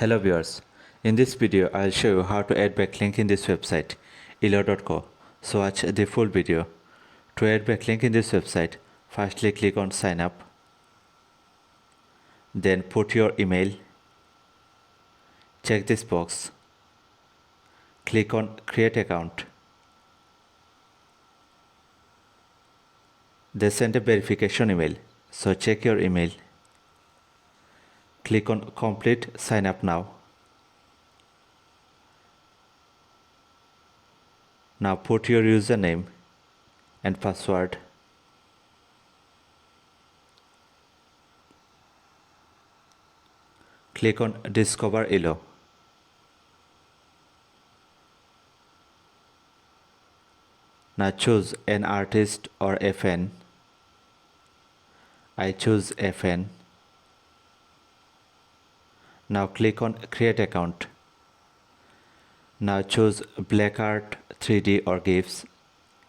Hello viewers, in this video I'll show you how to add backlink in this website elo.co. So watch the full video. To add backlink in this website, firstly click on sign up, then put your email, check this box, click on create account, they send a verification email, so check your email, click on complete sign up now. Now put your username and password. Click on discover elo. Now choose an artist or FN. I choose FN. Now click on create account. Now choose black art, 3D or GIFs,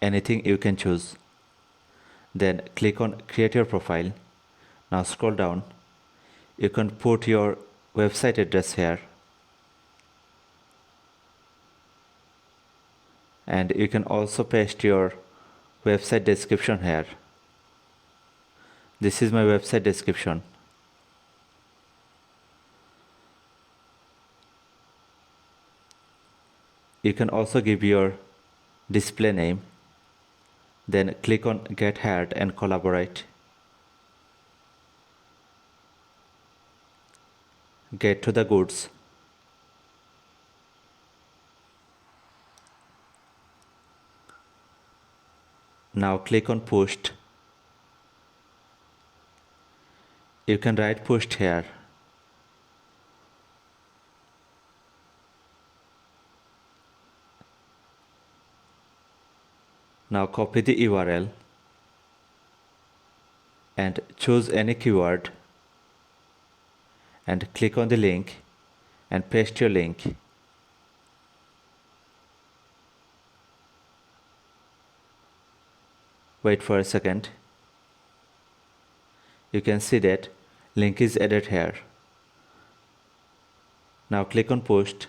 anything you can choose. Then click on create your profile. Now scroll down. You can put your website address here. And you can also paste your website description here. This is my website description. You can also give your display name. Then click on get hired and collaborate. Get to the goods. Now click on post. You can write post here. Now copy the URL and choose any keyword and click on the link and paste your link. Wait for a second. You can see that link is added here. Now click on post.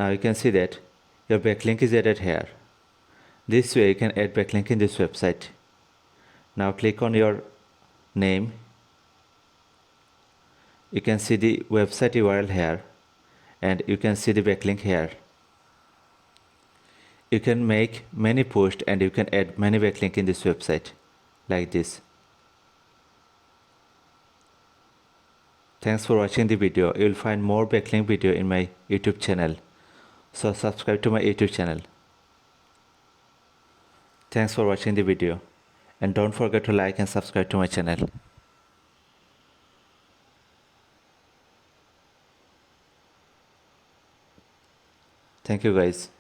Now you can see that your backlink is added here. This way you can add backlink in this website. Now click on your name. You can see the website URL here and you can see the backlink here. You can make many posts and you can add many backlink in this website like this. Thanks for watching the video. You will find more backlink video in my YouTube channel. So subscribe to my YouTube channel. Thanks for watching the video and don't forget to like and subscribe to my channel. Thank you guys.